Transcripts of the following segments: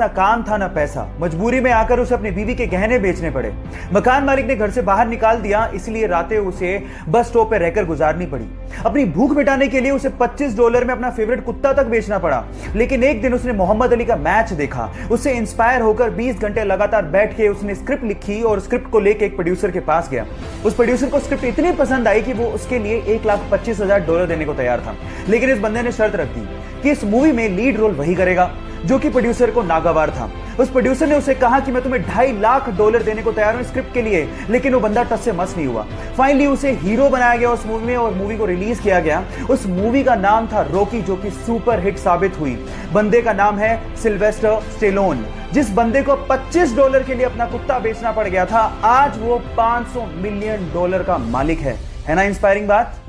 ना काम था ना पैसा, मजबूरी में आकर उसे अपनी बीवी के गहने बेचने पड़े। मकान मालिक ने घर से बाहर निकाल दिया, इसलिए रातें उसे बस स्टॉप पर रहकर गुजारनी पड़ी। अपनी भूख मिटाने के लिए उसे $25 में अपना फेवरेट कुत्ता तक बेचना पड़ा। लेकिन एक दिन उसने मोहम्मद अली का मैच देखा, उससे इंस्पायर होकर 20 घंटे लगातार बैठ के उसने स्क्रिप्ट लिखी और स्क्रिप्ट को लेकर एक प्रोड्यूसर के पास गया। उस प्रोड्यूसर को स्क्रिप्ट इतनी पसंद आई कि वो उसके लिए $1,25,000 देने को तैयार था। लेकिन इस बंदे ने शर्त रख दी कि इस मूवी में लीड रोल वही करेगा, जो कि प्रोड्यूसर को नागवार था। उस प्रोड्यूसर ने उसे कहा कि मैं तुम्हें $2.5 लाख देने को तैयार हूं स्क्रिप्ट के लिए, लेकिन वो बंदा टस से मस नहीं हुआ। फाइनली उसे हीरो बनाया गया उस मूवी में और मूवी को रिलीज किया गया। उस मूवी का नाम था रॉकी, जो कि सुपर हिट साबित हुई। बंदे का नाम है सिल्वेस्टर स्टेलोन। जिस बंदे को $25 के लिए अपना कुत्ता बेचना पड़ गया था, आज वो $500 मिलियन का मालिक है ना इंस्पायरिंग बात।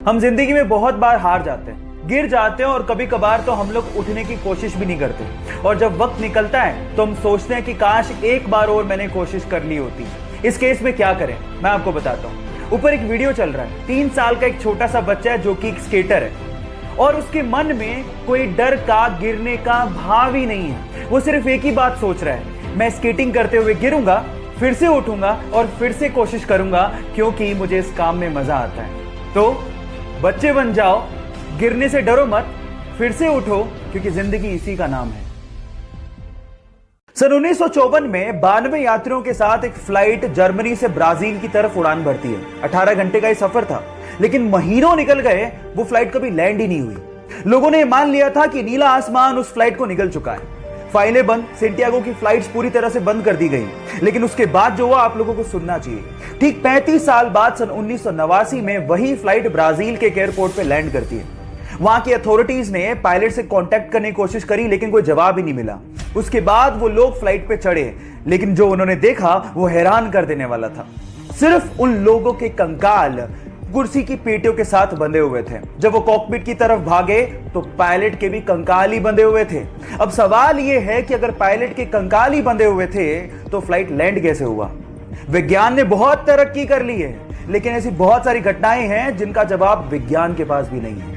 हम जिंदगी में बहुत बार हार जाते हैं, गिर जाते हैं और कभी कभार तो हम लोग उठने की कोशिश भी नहीं करते। और जब वक्त निकलता है तो हम सोचते हैं कि काश एक बार और मैंने कोशिश कर ली होती। इस केस में क्या करें, मैं आपको बताता हूं। ऊपर एक वीडियो चल रहा है, 3 साल का एक छोटा सा बच्चा है जो कि एक स्केटर है और उसके मन में कोई डर का, गिरने का भाव ही नहीं है। वो सिर्फ एक ही बात सोच रहा है, मैं स्केटिंग करते हुए गिरूंगा, फिर से उठूंगा और फिर से कोशिश करूंगा, क्योंकि मुझे इस काम में मजा आता है। तो बच्चे बन जाओ, गिरने से डरो मत, फिर से उठो, क्योंकि जिंदगी इसी का नाम है। सन 1954 में 92 यात्रियों के साथ एक फ्लाइट जर्मनी से ब्राजील की तरफ उड़ान भरती है। 18 घंटे का यह सफर था, लेकिन महीनों निकल गए, वो फ्लाइट कभी लैंड ही नहीं हुई। लोगों ने मान लिया था कि नीला आसमान उस फ्लाइट को निगल चुका है। फाइलें बंद, सेंटियागो की फ्लाइट्स पूरी तरह से बंद कर दी गई। लेकिन उसके बाद जो हुआ आप लोगों को सुनना चाहिए। ठीक 35 साल बाद सन 1989 में वही फ्लाइट ब्राजील के एयरपोर्ट पे लैंड करती है। वहां की अथॉरिटीज ने पायलट से कांटेक्ट करने की कोशिश करी, लेकिन कोई जवाब ही नहीं मिला। उसके बाद वो लोग फ्लाइट पे चढ़े, लेकिन जो उन्होंने देखा वो हैरान कर देने वाला था। सिर्फ उन लोगों के कंकाल कुर्सी की पेटियों के साथ बंधे हुए थे। जब वो कॉकपिट की तरफ भागे तो पायलट के भी कंकाल ही बंधे हुए थे। अब सवाल यह है कि अगर पायलट के कंकाल ही बंधे हुए थे तो फ्लाइट लैंड कैसे हुआ? विज्ञान ने बहुत तरक्की कर ली है, लेकिन ऐसी बहुत सारी घटनाएं हैं जिनका जवाब विज्ञान के पास भी नहीं है।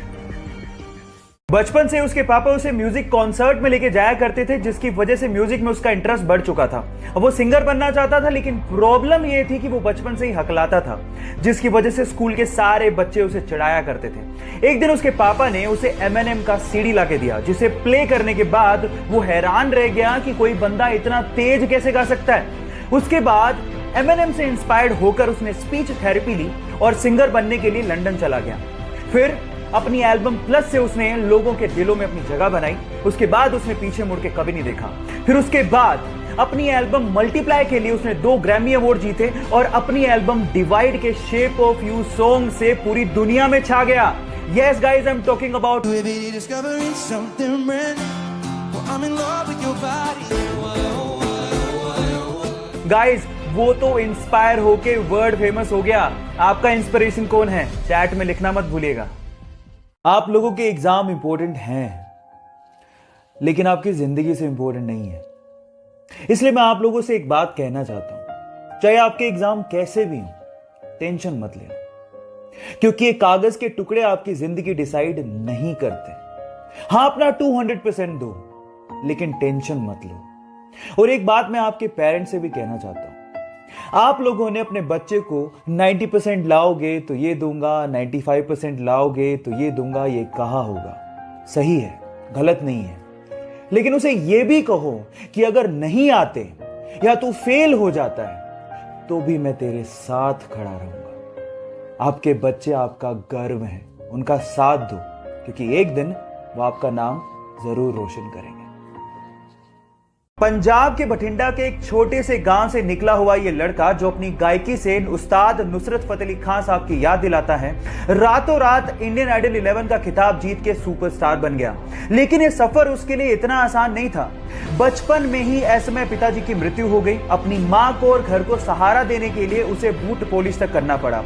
बचपन से उसके पापा उसे म्यूजिक कॉन्सर्ट में लेके जाया करते थे, जिसकी वजह से म्यूजिक में उसका इंटरेस्ट बढ़ चुका था। अब वो सिंगर बनना चाहता था, लेकिन प्रॉब्लम ये थी कि वो बचपन से ही हकलाता था, जिसकी वजह से स्कूल के सारे बच्चे उसे चिढ़ाया करते थे। एक दिन उसके पापा ने उसे एमएनएम का सीडी लाके दिया, जिसे प्ले करने के बाद वो हैरान रह गया कि कोई बंदा इतना तेज कैसे गा सकता है। उसके बाद एमएनएम से इंस्पायर्ड होकर उसने स्पीच थेरेपी ली और सिंगर बनने के लिए लंदन चला गया। फिर अपनी एल्बम प्लस से उसने लोगों के दिलों में अपनी जगह बनाई। उसके बाद उसने पीछे मुड़ के कभी नहीं देखा। फिर उसके बाद अपनी एल्बम मल्टीप्लाई के लिए उसने 2 ग्रैमी अवार्ड जीते और अपनी एल्बम डिवाइड के शेप ऑफ यू सॉन्ग से पूरी दुनिया में छा गया। Yes guys, I'm talking about guys, वो तो इंस्पायर होके वर्ल्ड फेमस हो गया। आपका इंस्पिरेशन कौन है? चैट में लिखना मत भूलिएगा। आप लोगों के एग्जाम इंपॉर्टेंट हैं, लेकिन आपकी जिंदगी से इंपॉर्टेंट नहीं है। इसलिए मैं आप लोगों से एक बात कहना चाहता हूं, चाहे आपके एग्जाम कैसे भी हो, टेंशन मत लेना, क्योंकि ये कागज के टुकड़े आपकी जिंदगी डिसाइड नहीं करते। हां, अपना 200% दो, लेकिन टेंशन मत लो। और एक बात मैं आपके पेरेंट्स से भी कहना चाहता हूं, आप लोगों ने अपने बच्चे को 90% लाओगे तो ये दूंगा, 95% लाओगे तो ये दूंगा, ये कहा होगा। सही है, गलत नहीं है, लेकिन उसे ये भी कहो कि अगर नहीं आते या तू फेल हो जाता है तो भी मैं तेरे साथ खड़ा रहूंगा। आपके बच्चे आपका गर्व हैं, उनका साथ दो, क्योंकि एक दिन वो आपका नाम जरूर रोशन करेंगे। पंजाब के बठिंडा के एक छोटे से गांव से निकला हुआ यह लड़का, जो अपनी गायकी से उस्ताद नुसरत फतेह अली खान साहब की याद दिलाता है, रातों रात इंडियन आइडल 11 का खिताब जीत के सुपरस्टार बन गया। लेकिन यह सफर उसके लिए इतना आसान नहीं था। बचपन में ही ऐसे में पिताजी की मृत्यु हो गई। अपनी मां को और घर को सहारा देने के लिए उसे बूट पॉलिश तक करना पड़ा।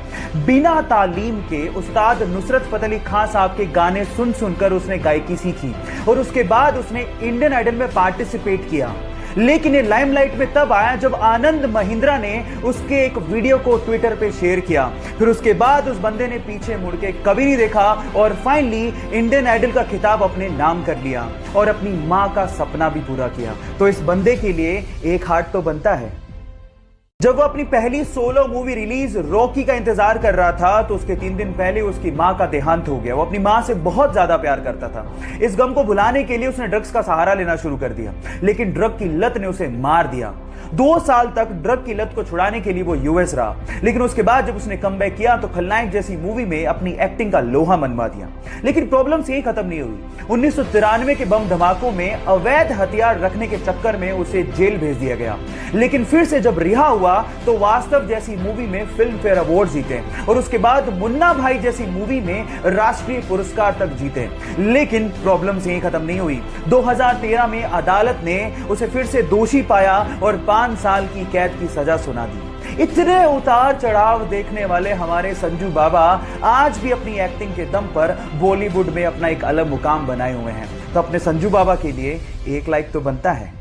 बिना तालीम के उस्ताद नुसरत फतेह अली खान साहब के गाने सुन सुनकर उसने गायकी सीखी और उसके बाद उसने इंडियन आइडल में पार्टिसिपेट किया। लेकिन ये लाइमलाइट में तब आया जब आनंद महिंद्रा ने उसके एक वीडियो को ट्विटर पे शेयर किया। फिर उसके बाद उस बंदे ने पीछे मुड़ के कभी नहीं देखा और फाइनली इंडियन आइडल का खिताब अपने नाम कर लिया और अपनी मां का सपना भी पूरा किया। तो इस बंदे के लिए एक हार्ट तो बनता है। जब वो अपनी पहली सोलो मूवी रिलीज रॉकी का इंतजार कर रहा था तो उसके 3 दिन पहले उसकी मां का देहांत हो गया। वो अपनी मां से बहुत ज्यादा प्यार करता था। इस गम को भुलाने के लिए उसने ड्रग्स का सहारा लेना शुरू कर दिया, लेकिन ड्रग की लत ने उसे मार दिया। 2 साल तक ड्रग की लत को छुड़ाने के लिए वो यूएस रहा, लेकिन उसके बाद जब उसने कमबैक किया तो खलनायक जैसी मूवी में अपनी एक्टिंग का लोहा मनवा दिया। लेकिन प्रॉब्लम्स यही खत्म नहीं हुई। 1993 के बम धमाकों में अवैध हथियार रखने के चक्कर में उसे जेल भेज दिया गया। लेकिन फिर से जब रिहा हुआ तो वास्तव जैसी मूवी में फिल्म फेयर अवार्ड जीते और उसके बाद मुन्ना भाई जैसी मूवी में राष्ट्रीय पुरस्कार तक जीते। लेकिन प्रॉब्लम्स यही खत्म नहीं हुई। 2013 में अदालत ने उसे फिर से दोषी पाया और 5 साल की कैद की सजा सुना दी। इतने उतार चढ़ाव देखने वाले हमारे संजू बाबा आज भी अपनी एक्टिंग के दम पर बॉलीवुड में अपना एक अलग मुकाम बनाए हुए हैं। तो अपने संजू बाबा के लिए एक लाइक तो बनता है।